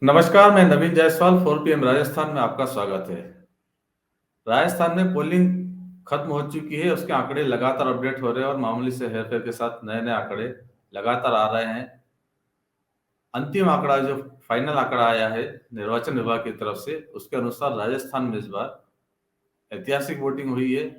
नमस्कार, मैं नवीन जायसवाल 4 PM राजस्थान में आपका स्वागत है। राजस्थान में पोलिंग खत्म हो चुकी है, उसके आंकड़े लगातार अपडेट हो रहे हैं और मामूली से हेरफेर के साथ नए-नए आंकड़े लगातार आ रहे हैं। अंतिम आंकड़ा जो फाइनल आंकड़ा आया है निर्वाचन विभाग की तरफ से, उसके अनुसार राजस्थान में इस बार ऐतिहासिक वोटिंग हुई है।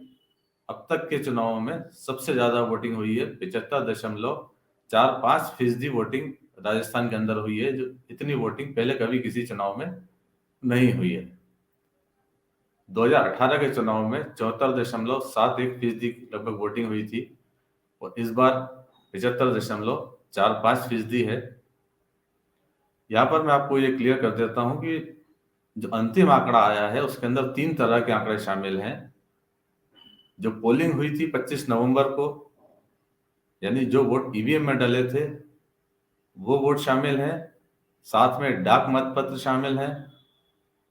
अब तक के चुनावों में सबसे ज्यादा वोटिंग हुई है। 75.45% वोटिंग राजस्थान के अंदर हुई है, जो इतनी वोटिंग पहले कभी किसी चुनाव में नहीं हुई है। 2018 के चुनाव में 74.71% लगभग वोटिंग हुई थी और इस बार 75.45% है। यहाँ पर मैं आपको ये क्लियर कर देता हूँ कि जो अंतिम आंकड़ा आया है उसके अंदर 3 तरह के आंकड़े शामिल हैं। जो पोलिंग हुई थी 25 नवंबर को, यानी जो वोट ईवीएम में डले थे वो वोट शामिल हैं, साथ में डाक मतपत्र शामिल हैं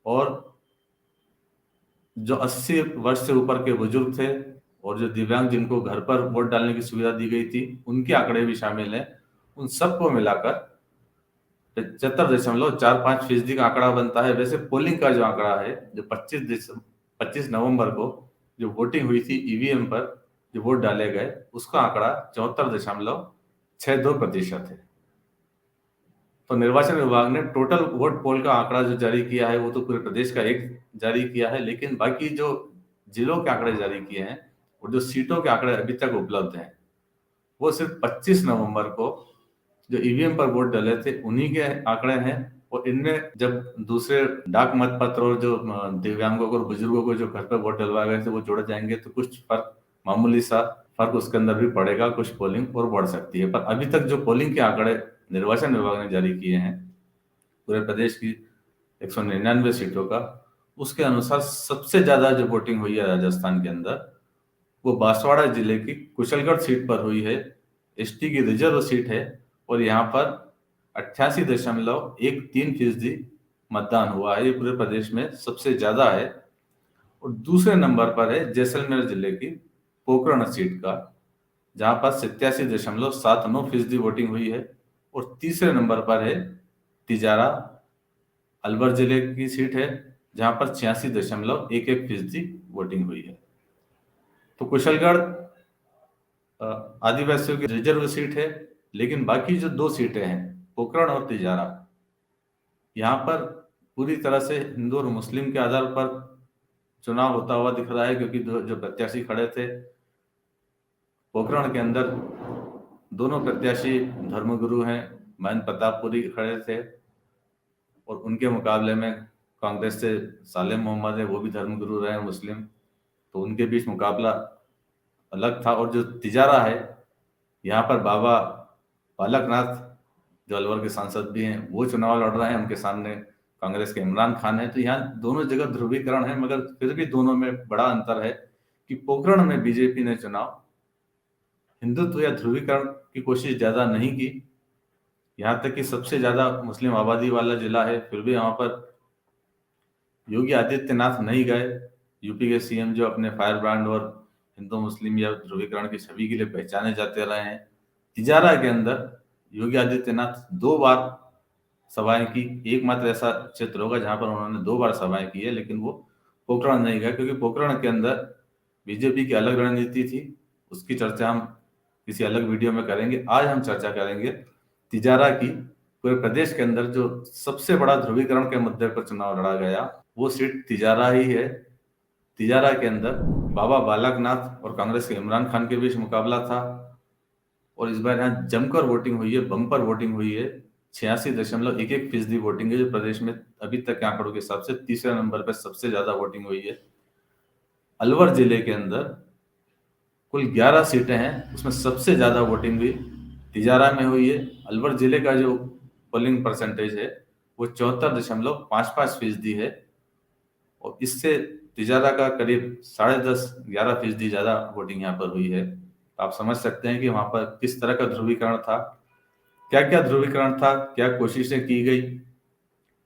और जो 80 वर्ष से ऊपर के बुजुर्ग थे और जो दिव्यांग जिनको घर पर वोट डालने की सुविधा दी गई थी उनके आंकड़े भी शामिल हैं। उन सबको मिलाकर 75.45% का आंकड़ा बनता है। वैसे पोलिंग का जो आंकड़ा है, जो 25 नवंबर को जो वोटिंग हुई थी ईवीएम पर, जो वोट डाले गए, उसका आंकड़ा 74.62% है। तो निर्वाचन विभाग ने टोटल वोट पोल का आंकड़ा जो जारी किया है वो तो पूरे प्रदेश का एक जारी किया है, लेकिन बाकी जो जिलों के आंकड़े जारी किए हैं और जो सीटों के आंकड़े अभी तक उपलब्ध हैं वो सिर्फ 25 नवंबर को जो ईवीएम पर वोट डले थे उन्हीं के आंकड़े हैं। और इनमें जब दूसरे डाक मतपत्र और जो दिव्यांगों को और बुजुर्गों को जो घर पर वोट डलवाए गए थे वो जोड़े जाएंगे तो कुछ फर्क, मामूली सा फर्क उसके अंदर भी पड़ेगा, कुछ पोलिंग और बढ़ सकती है। पर अभी तक जो पोलिंग के आंकड़े निर्वाचन विभाग ने जारी किए हैं पूरे प्रदेश की 199 सीटों का, उसके अनुसार सबसे ज्यादा जो वोटिंग हुई है राजस्थान के अंदर वो बांसवाड़ा जिले की कुशलगढ़ सीट पर हुई है। एसटी की रिजर्व सीट है और यहाँ पर 88.13% मतदान हुआ है। ये पूरे प्रदेश में सबसे ज्यादा है। और दूसरे नंबर पर है जैसलमेर जिले की पोखरण सीट का, जहां पर 87.79% वोटिंग हुई है। और तीसरे नंबर पर है तिजारा, अलवर जिले की सीट है, जहां पर 86.11% वोटिंग हुई है। तो कुशलगढ़ आदिवासियों की रिजर्व सीट है, लेकिन बाकी जो 2 सीटें हैं पोखरण और तिजारा, यहाँ पर पूरी तरह से हिंदू और मुस्लिम के आधार पर चुनाव होता हुआ दिख रहा है, क्योंकि जो प्रत्याशी खड़े थे पोखरण के अंदर, दोनों प्रत्याशी धर्मगुरु हैं। महंत प्रतापपुरी खड़े थे और उनके मुकाबले में कांग्रेस से सालेम मोहम्मद है, वो भी धर्मगुरु रहे हैं मुस्लिम, तो उनके बीच मुकाबला अलग था। और जो तिजारा है, यहाँ पर बाबा बालकनाथ जो अलवर के सांसद भी हैं वो चुनाव लड़ रहे हैं, उनके सामने कांग्रेस के इमरान खान है। तो यहाँ दोनों जगह ध्रुवीकरण है, मगर फिर भी दोनों में बड़ा अंतर है कि पोखरण में बीजेपी ने चुनाव हिंदुत्व या ध्रुवीकरण की कोशिश ज्यादा नहीं की। यहाँ तक कि सबसे ज्यादा मुस्लिम आबादी वाला जिला है, फिर भी यहाँ पर योगी आदित्यनाथ नहीं गए। यूपी के सीएम जो अपने फायर ब्रांड और हिंदू मुस्लिम या ध्रुवीकरण की छवि के लिए पहचाने जाते रहे हैं, तिजारा के अंदर योगी आदित्यनाथ 2 बार सभाएं की। एकमात्र ऐसा क्षेत्र होगा जहां पर उन्होंने 2 बार सभाएं की है, लेकिन वो पोखरण नहीं गए, क्योंकि पोखरण के अंदर बीजेपी की अलग रणनीति थी। उसकी चर्चा हम किसी अलग वीडियो में करेंगे। आज हम चर्चा करेंगे तिजारा की। पूरे प्रदेश के अंदर जो सबसे बड़ा ध्रुवीकरण के मुद्दे पर चुनाव लड़ा गया वो सीट तिजारा ही है। तिजारा के अंदर बाबा बालकनाथ और कांग्रेस के इमरान खान के बीच मुकाबला था और इस बार यहाँ जमकर वोटिंग हुई है, बम्पर वोटिंग हुई है। 86.11% वोटिंग है, जो प्रदेश में अभी तक के आंकड़ों के हिसाब से तीसरे नंबर पर सबसे ज्यादा वोटिंग हुई है। अलवर जिले के अंदर कुल 11 सीटें हैं, उसमें सबसे ज्यादा वोटिंग भी तिजारा में हुई है। अलवर जिले का जो पोलिंग परसेंटेज है वो 74.55% है और इससे तिजारा का करीब 10.5-11% ज्यादा वोटिंग यहाँ पर हुई है। तो आप समझ सकते हैं कि वहां पर किस तरह का ध्रुवीकरण था, क्या क्या ध्रुवीकरण था, क्या कोशिशें की गई,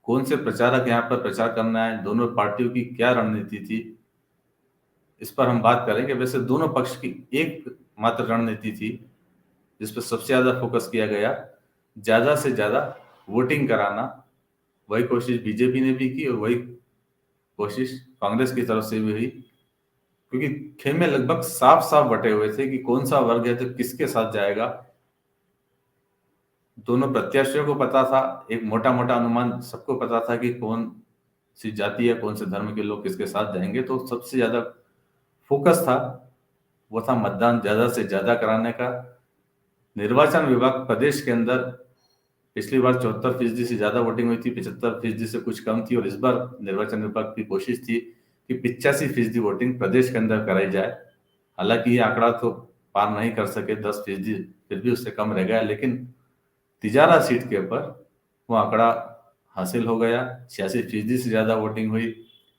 कौन से प्रचारक यहाँ पर प्रचार करना है, दोनों पार्टियों की क्या रणनीति थी, इस पर हम बात करेंगे। वैसे दोनों पक्ष की एक मात्र रणनीति थी जिस पर सबसे ज्यादा फोकस किया गया, ज्यादा से ज्यादा वोटिंग कराना, वही कोशिश बीजेपी ने भी की और वही कोशिश कांग्रेस की तरफ से भी हुई, क्योंकि खेमे लगभग साफ साफ बटे हुए थे कि कौन सा वर्ग है तो किसके साथ जाएगा। दोनों प्रत्याशियों को पता था, एक मोटा मोटा अनुमान सबको पता था कि कौन सी जाति या कौन से धर्म के लोग किसके साथ जाएंगे। तो सबसे ज्यादा फोकस था वो था मतदान ज्यादा से ज्यादा कराने का। निर्वाचन विभाग प्रदेश के अंदर पिछली बार 74% से ज्यादा वोटिंग हुई थी, 75% से कुछ कम थी, और इस बार निर्वाचन विभाग की कोशिश थी कि 85% वोटिंग प्रदेश के अंदर कराई जाए। हालांकि ये आंकड़ा तो पार नहीं कर सके, 10% फिर भी उससे कम रह गया, लेकिन तिजारा सीट के ऊपर वो आंकड़ा हासिल हो गया। 86% से ज्यादा वोटिंग हुई।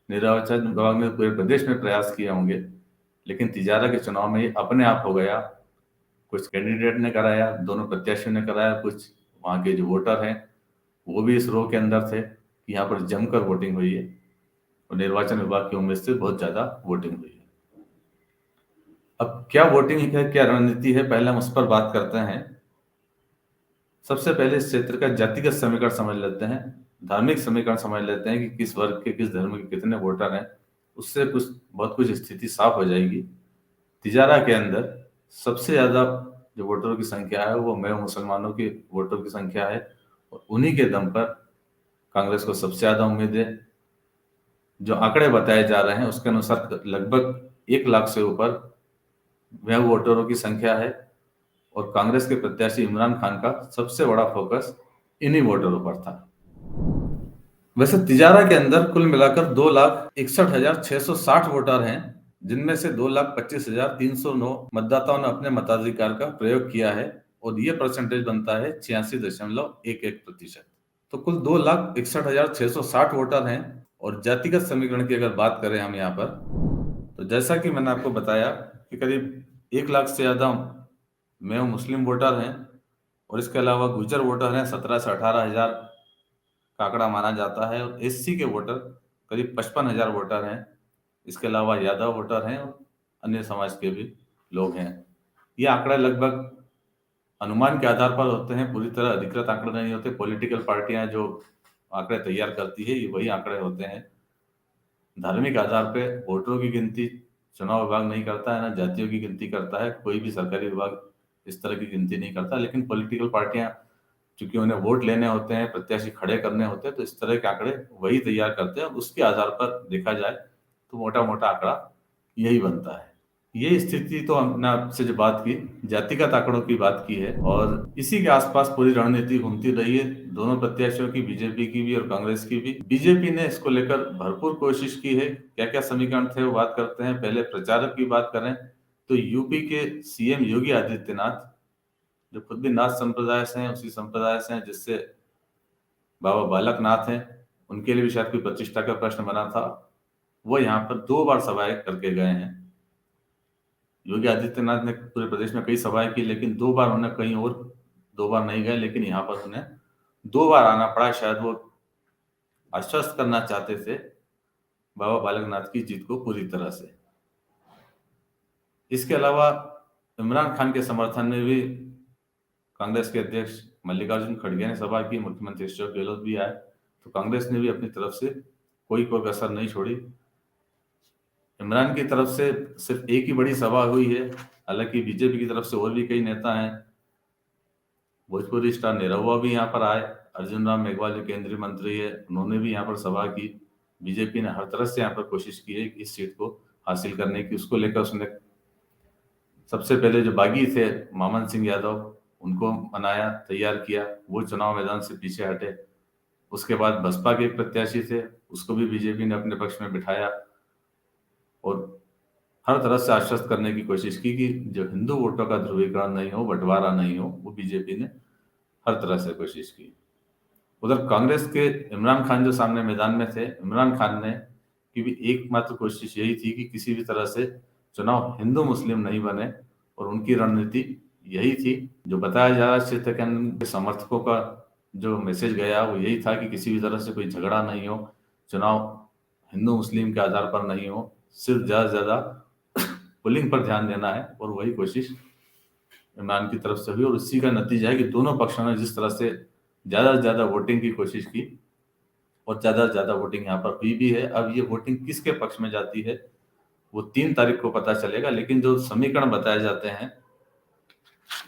निर्वाचन विभाग ने पूरे प्रदेश में प्रयास किए होंगे, लेकिन तिजारा के चुनाव में ये अपने आप हो गया। कुछ कैंडिडेट ने कराया, दोनों प्रत्याशियों ने कराया, कुछ वहाँ के जो वोटर हैं वो भी इस रो के अंदर थे कि यहाँ पर जमकर वोटिंग हुई है और निर्वाचन विभाग की उम्मीद से बहुत ज्यादा वोटिंग हुई है। अब क्या वोटिंग है, क्या रणनीति है, पहले हम उस पर बात करते हैं। सबसे पहले इस क्षेत्र का जातिगत समीकरण समझ लेते हैं, धार्मिक समीकरण समझ लेते हैं कि किस वर्ग के किस धर्म के कितने वोटर हैं। उससे कुछ बहुत कुछ स्थिति साफ हो जाएगी। तिजारा के अंदर सबसे ज्यादा जो वोटरों की संख्या है वो मैं मुसलमानों के वोटरों की संख्या है, और उन्हीं के दम पर कांग्रेस को सबसे ज्यादा उम्मीद है। जो आंकड़े बताए जा रहे हैं उसके अनुसार लगभग 1 लाख से ऊपर वह वोटरों की संख्या है, और कांग्रेस के प्रत्याशी इमरान खान का सबसे बड़ा फोकस इन्हीं वोटरों पर था। वैसे तिजारा के अंदर कुल मिलाकर 2,61,660 वोटर हैं, जिनमें से 2,25,309 मतदाताओं ने अपने मताधिकार का प्रयोग किया है, और ये परसेंटेज बनता है 86.11%। तो कुल 2,61,660 वोटर हैं। और जातिगत समीकरण की अगर बात करें हम यहाँ पर, तो जैसा कि मैंने आपको बताया कि करीब 1 लाख से ज्यादा में मुस्लिम वोटर हैं, और इसके अलावा गुर्जर वोटर हैं 17 से 18 हजार का आंकड़ा माना जाता है, और एससी के वोटर करीब 55 हजार वोटर हैं। इसके अलावा यादव वोटर हैं और अन्य समाज के भी लोग हैं। ये आंकड़े लगभग अनुमान के आधार पर होते हैं, पूरी तरह अधिकृत आंकड़े नहीं होते। पॉलिटिकल पार्टियां जो आंकड़े तैयार करती है ये वही आंकड़े होते हैं। धार्मिक आधार पे वोटरों की गिनती चुनाव विभाग नहीं करता है, ना जातियों की गिनती करता है, कोई भी सरकारी विभाग इस तरह की गिनती नहीं करता। लेकिन पॉलिटिकल पार्टियां चूंकि उन्हें वोट लेने होते हैं, प्रत्याशी खड़े करने होते हैं, तो इस तरह के आंकड़े वही तैयार करते हैं, और उसके आधार पर देखा जाए तो मोटा मोटा आंकड़ा यही बनता है। ये स्थिति तो हमने आपसे जो बात की जातिगत आंकड़ों की बात की है, और इसी के आसपास पूरी रणनीति घूमती रही है दोनों प्रत्याशियों की, बीजेपी की भी और कांग्रेस की भी। बीजेपी ने इसको लेकर भरपूर कोशिश की है। क्या क्या समीकरण थे वो बात करते हैं। पहले प्रचारक की बात करें तो यूपी के सीएम योगी आदित्यनाथ, जो खुद भी नाथ संप्रदाय से हैं, उसी संप्रदाय से हैं जिससे बाबा बालकनाथ हैं, उनके लिए भी शायद कोई प्रतिष्ठा का प्रश्न बना था। वो यहाँ पर 2 बार सभाएं करके गए हैं। योगी आदित्यनाथ ने पूरे प्रदेश में कई सभाएं की, लेकिन 2 बार उन्हें कहीं और 2 बार नहीं गए, लेकिन यहाँ पर उन्हें 2 बार आना पड़ा। शायद वो आश्वस्त करना चाहते थे बाबा बालकनाथ की जीत को पूरी तरह से। इसके अलावा इमरान खान के समर्थन में भी कांग्रेस के अध्यक्ष मल्लिकार्जुन खड़गे ने सभा की, मुख्यमंत्री अशोक गहलोत भी आए, तो कांग्रेस ने भी अपनी तरफ से कोई कसर नहीं छोड़ी। इमरान की तरफ से सिर्फ एक ही बड़ी सभा हुई है, हालांकि बीजेपी की तरफ से और भी कई नेता हैं। भोजपुरी स्टार निरहुआ भी यहाँ पर आए, अर्जुन राम मेघवाल जो केंद्रीय मंत्री है उन्होंने भी यहाँ पर सभा की। बीजेपी ने हर तरह से यहाँ पर कोशिश की है कि इस सीट को हासिल करने की। उसको लेकर उसने सबसे पहले जो बागी थे मामन सिंह यादव, उनको मनाया, तैयार किया, वो चुनाव मैदान से पीछे हटे। उसके बाद बसपा के एक प्रत्याशी थे, उसको भी बीजेपी ने अपने पक्ष में बिठाया, और हर तरह से आश्वस्त करने की कोशिश की कि जो हिंदू वोटों का ध्रुवीकरण नहीं हो, बंटवारा नहीं हो, वो बीजेपी ने हर तरह से कोशिश की। उधर कांग्रेस के इमरान खान जो सामने मैदान में थे, इमरान खान ने की भी एकमात्र कोशिश यही थी कि किसी भी तरह से चुनाव हिंदू मुस्लिम नहीं बने, और उनकी रणनीति यही थी। जो बताया जा रहा है क्षेत्र के अंदर समर्थकों का जो मैसेज गया वो यही था कि किसी भी तरह से कोई झगड़ा नहीं हो, चुनाव हिंदू मुस्लिम के आधार पर नहीं हो, सिर्फ ज्यादा से ज्यादा पुलिंग पर ध्यान देना है। और वही कोशिश इमरान की तरफ से हुई, और उसी का नतीजा है कि दोनों पक्षों ने जिस तरह से ज्यादा से ज्यादा वोटिंग की कोशिश की, और ज़्यादा से ज़्यादा वोटिंग यहाँ पर हुई भी है। अब ये वोटिंग किसके पक्ष में जाती है वो 3 तारीख को पता चलेगा, लेकिन जो समीकरण बताए जाते हैं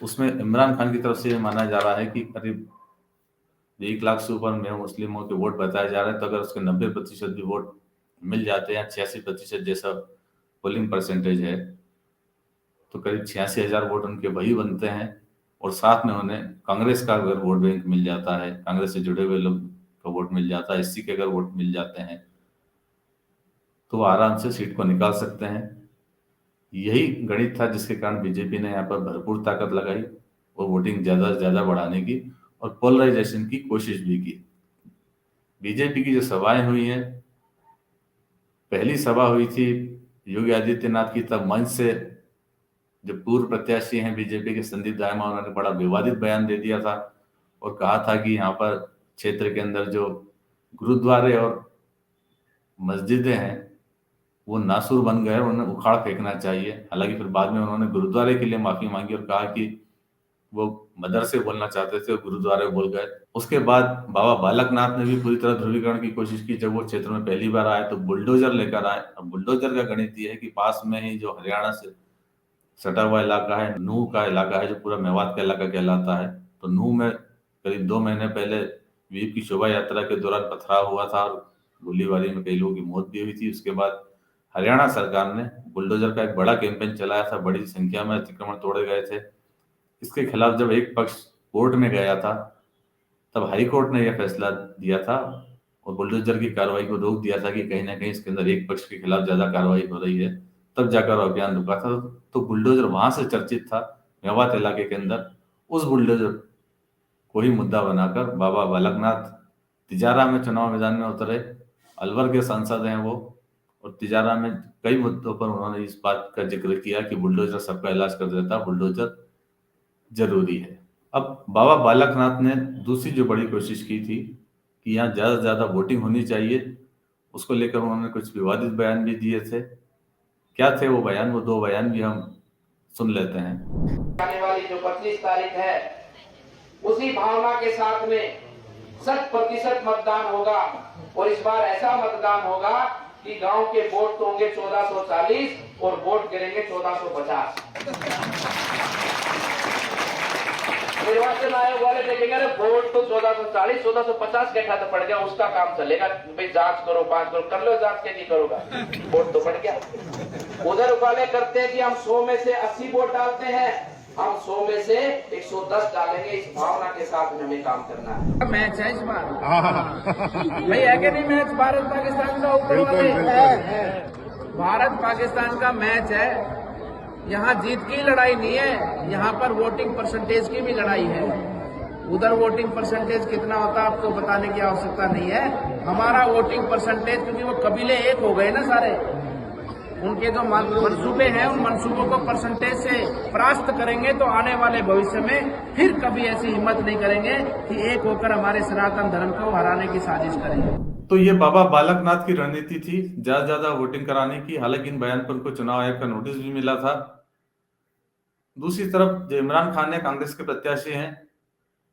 उसमें इमरान खान की तरफ से ये माना जा रहा है कि करीब 1 लाख से ऊपर में मुस्लिमों के वोट बताए जा रहे हैं, तो अगर उसके 90% भी वोट मिल जाते हैं, 86% जैसा पोलिंग परसेंटेज है, तो करीब 86,000 वोट उनके वही बनते हैं। और साथ में उन्हें कांग्रेस का अगर वोट बैंक मिल जाता है, कांग्रेस से जुड़े हुए लोग का वोट मिल जाता है, एससी के अगर वोट मिल जाते हैं, तो वो आराम से सीट को निकाल सकते हैं। यही गणित था जिसके कारण बीजेपी ने यहाँ पर भरपूर ताकत लगाई और वोटिंग ज़्यादा से ज़्यादा बढ़ाने की और पोलराइजेशन की कोशिश भी की। बीजेपी की जो सभाएं हुई हैं, पहली सभा हुई थी योगी आदित्यनाथ की, तब मंच से जो पूर्व प्रत्याशी हैं बीजेपी के संदीप दायमा, उन्होंने बड़ा विवादित बयान दे दिया था और कहा था कि यहाँ पर क्षेत्र के अंदर जो गुरुद्वारे और मस्जिदें हैं वो नासूर बन गए और उन्हें उखाड़ फेंकना चाहिए। हालांकि फिर बाद में उन्होंने गुरुद्वारे के लिए माफी मांगी और कहा कि वो मदरसे बोलना चाहते थे और गुरुद्वारे बोल गए। उसके बाद बाबा बालकनाथ ने भी पूरी तरह ध्रुवीकरण की कोशिश की। जब वो क्षेत्र में पहली बार आए तो बुलडोजर लेकर आए। अब बुलडोजर का गणित ये है कि पास में ही जो हरियाणा से सटा हुआ इलाका है, नूह का इलाका है, जो पूरा मेवात का इलाका कहलाता है, तो नूह में करीब 2 महीने पहले वीप की शोभा यात्रा के दौरान पथराव हुआ था और गोलीबारी में कई लोगों की मौत भी हुई थी। उसके बाद हरियाणा सरकार ने बुलडोजर का एक बड़ा कैंपेन चलाया था, बड़ी संख्या में अतिक्रमण तोड़े गए थे। इसके खिलाफ जब एक पक्ष कोर्ट में गया था, तब हाई कोर्ट ने यह फैसला दिया था और बुलडोजर की कार्रवाई को रोक दिया था कि कहीं ना कहीं इसके अंदर एक पक्ष के खिलाफ ज्यादा कार्रवाई हो रही है। तब जाकर अभियान रुका था। तो बुलडोजर वहां से चर्चित था, मेवात इलाके के अंदर। उस बुलडोजर को ही मुद्दा बनाकर बाबा बालकनाथ तिजारा में चुनाव मैदान में उतरे। अलवर के सांसद हैं वो, और तिजारा में कई मुद्दों पर उन्होंने इस बात का जिक्र किया कि बुलडोजर सबका इलाज कर देता, बुलडोजर जरूरी है। अब बाबा बालकनाथ ने दूसरी जो बड़ी कोशिश की थी कि यहाँ ज्यादा से ज्यादा वोटिंग होनी चाहिए, उसको लेकर उन्होंने कुछ विवादित बयान भी दिए थे। क्या थे वो बयान? वो 2 बयान भी हम सुन लेते हैं। आने वाली जो 25 तारीख है, उसी भावना के साथ में 100% मतदान होगा और इस बार ऐसा मतदान होगा कि गांव के वोट तो होंगे 1440 और वोट गिरेंगे 1450। निर्वाचन आयोग वाले देखेंगे अरे वोट तो 1440 1450 के खाते पड़ गया, उसका काम चलेगा भाई, जांच करो 5 करो, कर लो जांच, क्या नहीं करोगा, वोट तो बढ़ गया। उधर वाले करते हैं कि हम 100 में से 80 वोट डालते हैं, हम 100 में से 110 डालेंगे। इस भावना के साथ में हमें काम करना है। मैच है इस बार भाई, है कि नहीं मैच? भारत पाकिस्तान का ऊपर वाले भारत पाकिस्तान का मैच है। यहाँ जीत की लड़ाई नहीं है, यहाँ पर वोटिंग परसेंटेज की भी लड़ाई है। उधर वोटिंग परसेंटेज कितना होता है आपको बताने की आवश्यकता नहीं है। हमारा वोटिंग परसेंटेज, क्योंकि वो कबीले एक हो गए ना सारे, उनके जो मंसूबे हैं उन मंसूबों को परसेंटेज से परास्त करेंगे तो आने वाले भविष्य में फिर कभी ऐसी हिम्मत नहीं करेंगे कि एक होकर हमारे सनातन धर्म को हराने की साजिश करेंगे। तो ये बाबा बालकनाथ की रणनीति थी, ज्यादा ज्यादा वोटिंग कराने की। हालांकि इन बयान पर उनको चुनाव आयोग का नोटिस भी मिला था। दूसरी तरफ जो इमरान खान है, कांग्रेस के प्रत्याशी हैं,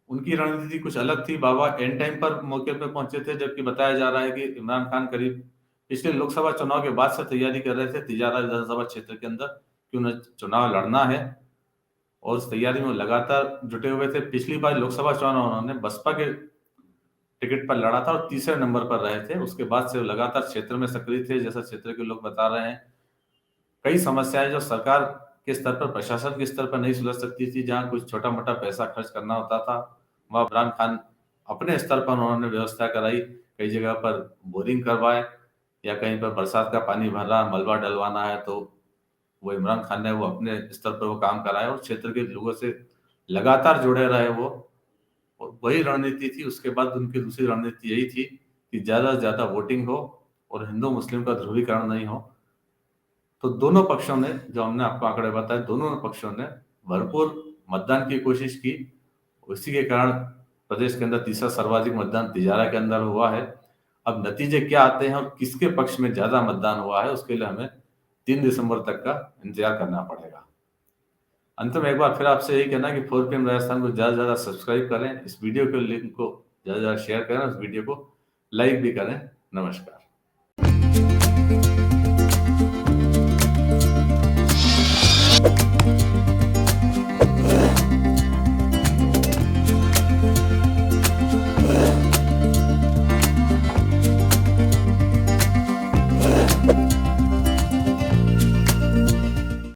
उनकी रणनीति कुछ अलग थी। बाबा एंड टाइम पर मौके पर पहुंचे थे, जबकि बताया जा रहा है कि इमरान खान करीब पिछले लोकसभा चुनाव के बाद से तैयारी कर रहे थे तिजारा विधानसभा क्षेत्र के अंदर कि उन्हें चुनाव लड़ना है, और उस तैयारी में लगातार जुटे हुए थे। पिछली बार लोकसभा चुनाव उन्होंने बसपा के टिकट पर लड़ा था और तीसरे नंबर पर रहे थे। उसके बाद से लगातार क्षेत्र में सक्रिय थे, जैसा क्षेत्र के लोग बता रहे हैं। कई समस्याएं जो सरकार के स्तर पर, प्रशासन के स्तर पर नहीं सुलझ सकती थी, जहां कुछ छोटा मोटा पैसा खर्च करना होता था, वहां इमरान खान अपने स्तर पर उन्होंने व्यवस्था कराई। कई जगह पर बोरिंग करवाए, या कहीं पर बरसात का पानी भर रहा, मलबा डलवाना है, तो वो इमरान खान ने वो अपने स्तर पर वो काम कराया और क्षेत्र के लोगों से लगातार जुड़े रहे वो। और वही रणनीति थी। उसके बाद उनकी दूसरी रणनीति यही थी कि ज्यादा से ज्यादा वोटिंग हो और हिंदू मुस्लिम का ध्रुवीकरण नहीं हो। तो दोनों पक्षों ने, जो हमने आपको आंकड़े बताए, दोनों पक्षों ने भरपूर मतदान की कोशिश की। उसी के कारण प्रदेश के अंदर तीसरा सर्वाधिक मतदान तिजारा के अंदर हुआ है। अब नतीजे क्या आते हैं और किसके पक्ष में ज्यादा मतदान हुआ है, उसके लिए हमें 3 दिसंबर तक का इंतजार करना पड़ेगा। अंत में एक बार फिर आपसे यही कहना कि 4PM राजस्थान को ज्यादा से ज्यादा सब्सक्राइब करें, इस वीडियो के लिंक को ज्यादा से ज्यादा शेयर करें, उस वीडियो को लाइक भी करें। नमस्कार।